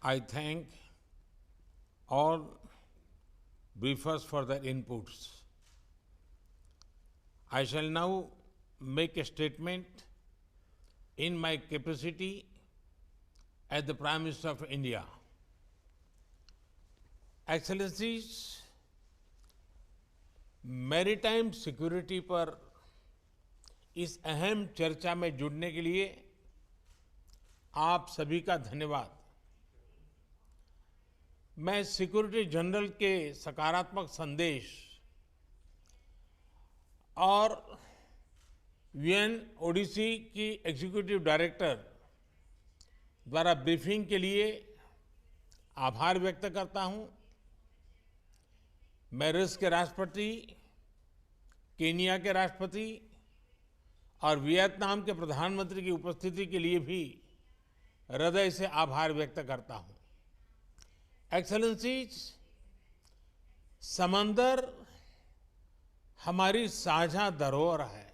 I thank all briefers for their inputs. I shall now make a statement in my capacity as the Prime Minister of India. Excellencies, maritime security पर इस अहम चर्चा में जुड़ने के लिए आप सभी का धन्यवाद। मैं सिक्योरिटी जनरल के सकारात्मक संदेश और यूएन ओडीसी की एग्जीक्यूटिव डायरेक्टर द्वारा ब्रीफिंग के लिए आभार व्यक्त करता हूं। मैं रूस के राष्ट्रपति, केनिया के राष्ट्रपति और वियतनाम के प्रधानमंत्री की उपस्थिति के लिए भी हृदय से आभार व्यक्त करता हूं। एक्सेलेंसीज, समंदर हमारी साझा धरोहर है।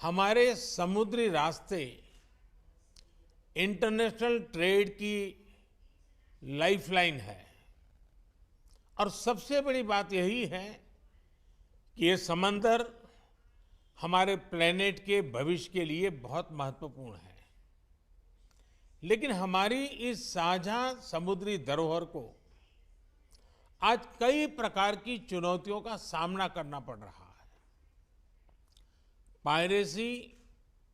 हमारे समुद्री रास्ते इंटरनेशनल ट्रेड की लाइफलाइन है और सबसे बड़ी बात यही है कि ये समंदर हमारे प्लेनेट के भविष्य के लिए बहुत महत्वपूर्ण है। लेकिन हमारी इस साझा समुद्री धरोहर को आज कई प्रकार की चुनौतियों का सामना करना पड़ रहा है। पायरेसी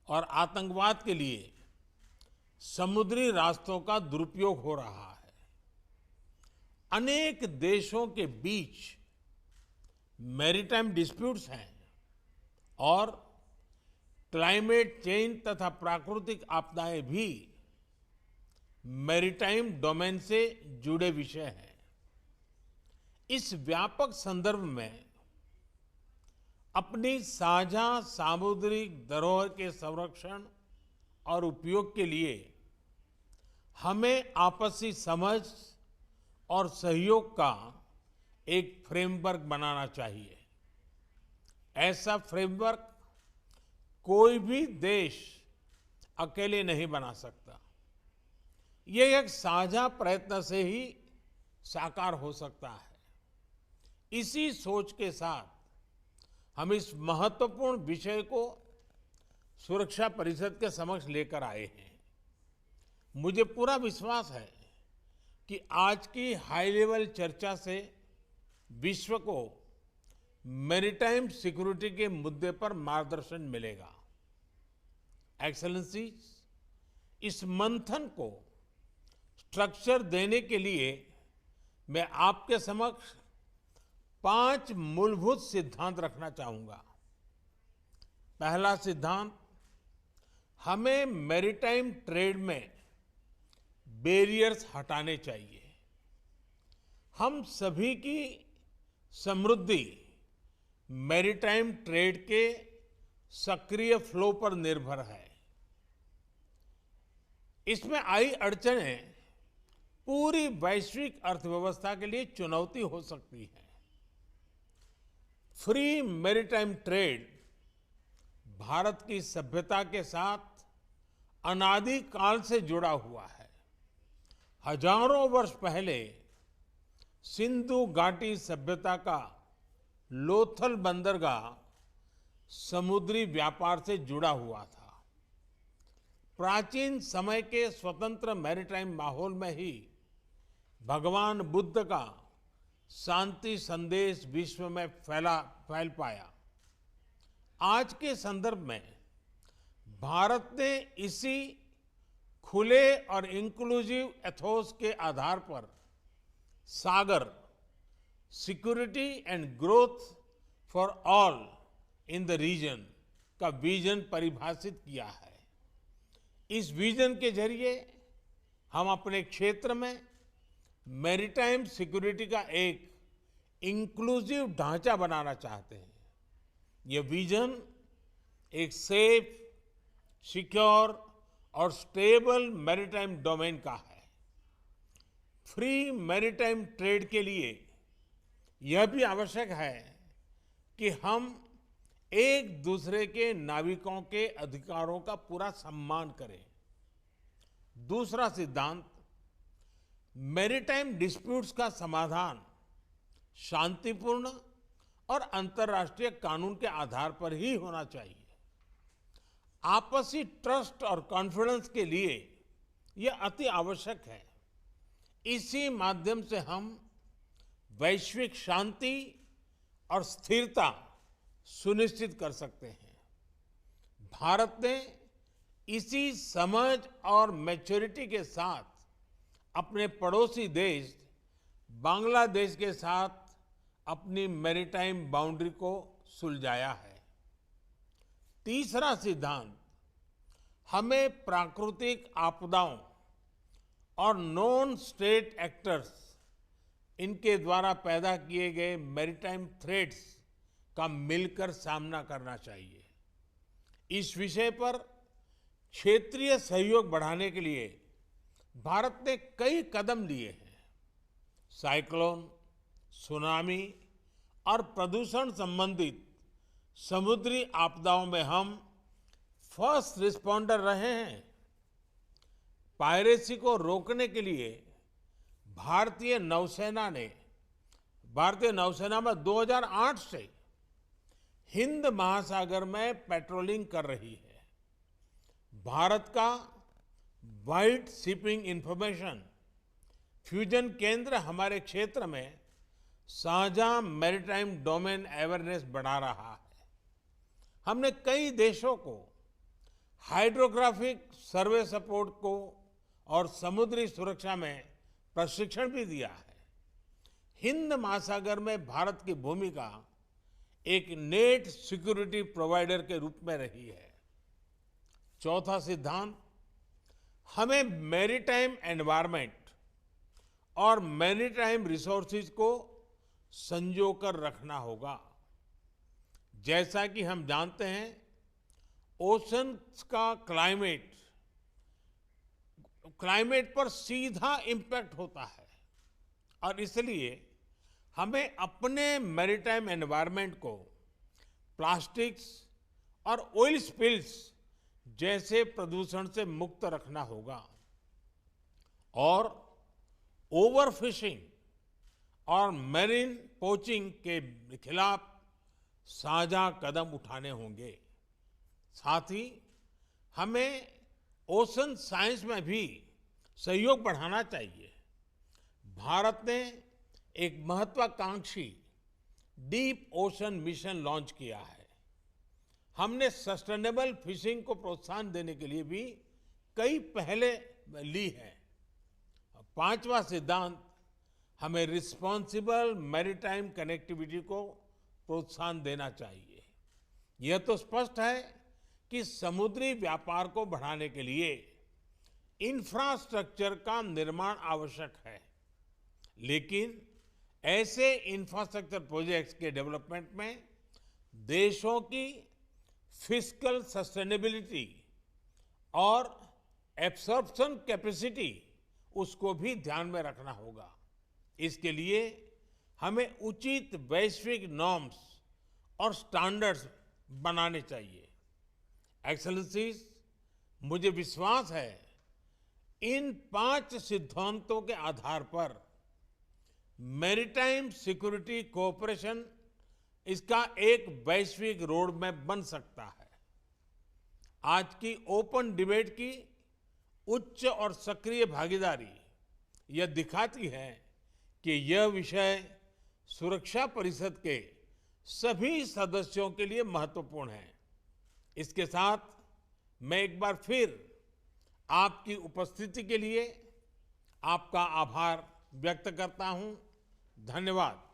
और आतंकवाद के लिए समुद्री रास्तों का दुरुपयोग हो रहा है। अनेक देशों के बीच मैरीटाइम डिस्प्यूट्स हैं और क्लाइमेट चेंज तथा प्राकृतिक आपदाएं भी मैरीटाइम डोमेन से जुड़े विषय हैं। इस व्यापक संदर्भ में अपनी साझा सामुद्रिक धरोहर के संरक्षण और उपयोग के लिए हमें आपसी समझ और सहयोग का एक फ्रेमवर्क बनाना चाहिए। ऐसा फ्रेमवर्क कोई भी देश अकेले नहीं बना सकता। ये एक साझा प्रयत्न से ही साकार हो सकता है। इसी सोच के साथ हम इस महत्वपूर्ण विषय को सुरक्षा परिषद के समक्ष लेकर आए हैं। मुझे पूरा विश्वास है कि आज की हाई लेवल चर्चा से विश्व को मैरीटाइम सिक्योरिटी के मुद्दे पर मार्गदर्शन मिलेगा। एक्सेलेंसीज, इस मंथन को स्ट्रक्चर देने के लिए मैं आपके समक्ष 5 मूलभूत सिद्धांत रखना चाहूंगा। पहला सिद्धांत, हमें मैरीटाइम ट्रेड में बैरियर्स हटाने चाहिए। हम सभी की समृद्धि मैरीटाइम ट्रेड के सक्रिय फ्लो पर निर्भर है। इसमें आई अड़चनें पूरी वैश्विक अर्थव्यवस्था के लिए चुनौती हो सकती है। फ्री मैरीटाइम ट्रेड भारत की सभ्यता के साथ अनादिकाल से जुड़ा हुआ है। हजारों वर्ष पहले सिंधु घाटी सभ्यता का लोथल बंदरगाह समुद्री व्यापार से जुड़ा हुआ था। प्राचीन समय के स्वतंत्र मैरीटाइम माहौल में ही भगवान बुद्ध का शांति संदेश विश्व में फैल पाया। आज के संदर्भ में भारत ने इसी खुले और इंक्लूसिव एथोस के आधार पर SAGAR, security and growth for all in the region का विजन परिभाषित किया है। इस विजन के जरिए हम अपने क्षेत्र में मैरीटाइम सिक्योरिटी का एक इंक्लूसिव ढांचा बनाना चाहते हैं। ये विजन एक सेफ, सिक्योर और स्टेबल मैरीटाइम डोमेन का है। फ्री मैरीटाइम ट्रेड के लिए यह भी आवश्यक है कि हम एक दूसरे के नाविकों के अधिकारों का पूरा सम्मान करें। दूसरा सिद्धांत, मैरीटाइम डिस्प्यूट्स का समाधान शांतिपूर्ण और अंतर्राष्ट्रीय कानून के आधार पर ही होना चाहिए। आपसी ट्रस्ट और कॉन्फिडेंस के लिए यह अति आवश्यक है। इसी माध्यम से हम वैश्विक शांति और स्थिरता सुनिश्चित कर सकते हैं। भारत ने इसी समझ और मैच्योरिटी के साथ अपने पड़ोसी देश बांग्लादेश के साथ अपनी मैरीटाइम बाउंड्री को सुलझाया है। तीसरा सिद्धांत, हमें प्राकृतिक आपदाओं और नॉन स्टेट एक्टर्स इनके द्वारा पैदा किए गए मैरीटाइम थ्रेट्स का मिलकर सामना करना चाहिए। इस विषय पर क्षेत्रीय सहयोग बढ़ाने के लिए भारत ने कई कदम लिए हैं। साइक्लोन, सुनामी और प्रदूषण संबंधित समुद्री आपदाओं में हम फर्स्ट रिस्पॉन्डर रहे हैं। पायरेसी को रोकने के लिए भारतीय नौसेना में 2008 से हिंद महासागर में पेट्रोलिंग कर रही है। भारत का वाइड शिपिंग इंफॉर्मेशन फ्यूजन केंद्र हमारे क्षेत्र में साझा मैरीटाइम डोमेन अवेयरनेस बढ़ा रहा है। हमने कई देशों को हाइड्रोग्राफिक सर्वे सपोर्ट को और समुद्री सुरक्षा में प्रशिक्षण भी दिया है। हिंद महासागर में भारत की भूमिका एक नेट सिक्योरिटी प्रोवाइडर के रूप में रही है। चौथा सिद्धांत, हमें मैरीटाइम एनवायरनमेंट और मैरीटाइम रिसोर्सेज को संजोकर रखना होगा। जैसा कि हम जानते हैं, ओशंस का क्लाइमेट पर सीधा इम्पैक्ट होता है और इसलिए हमें अपने मैरीटाइम एनवायरनमेंट को प्लास्टिक्स और ऑयल स्पिल्स जैसे प्रदूषण से मुक्त रखना होगा और ओवरफिशिंग और मैरीन पोचिंग के खिलाफ साझा कदम उठाने होंगे। साथ ही हमें ओशन साइंस में भी सहयोग बढ़ाना चाहिए। भारत ने एक महत्वाकांक्षी डीप ओशन मिशन लॉन्च किया है। हमने सस्टेनेबल फिशिंग को प्रोत्साहन देने के लिए भी कई पहले ली है। पांचवा सिद्धांत, हमें रिस्पॉन्सिबल मैरीटाइम कनेक्टिविटी को प्रोत्साहन देना चाहिए। यह तो स्पष्ट है कि समुद्री व्यापार को बढ़ाने के लिए इंफ्रास्ट्रक्चर का निर्माण आवश्यक है, लेकिन ऐसे इंफ्रास्ट्रक्चर प्रोजेक्ट्स के डेवलपमेंट में देशों की फिस्कल सस्टेनेबिलिटी और एब्सॉर्प्शन कैपेसिटी उसको भी ध्यान में रखना होगा। इसके लिए हमें उचित वैश्विक नॉर्म्स और स्टैंडर्ड्स बनाने चाहिए। एक्सेलेंसीज, मुझे विश्वास है इन 5 सिद्धांतों के आधार पर मैरीटाइम सिक्योरिटी कोऑपरेशन इसका एक वैश्विक रोड मैप बन सकता है। आज की ओपन डिबेट की उच्च और सक्रिय भागीदारी यह दिखाती है कि यह विषय सुरक्षा परिषद के सभी सदस्यों के लिए महत्वपूर्ण है। इसके साथ मैं एक बार फिर आपकी उपस्थिति के लिए आपका आभार व्यक्त करता हूं। धन्यवाद।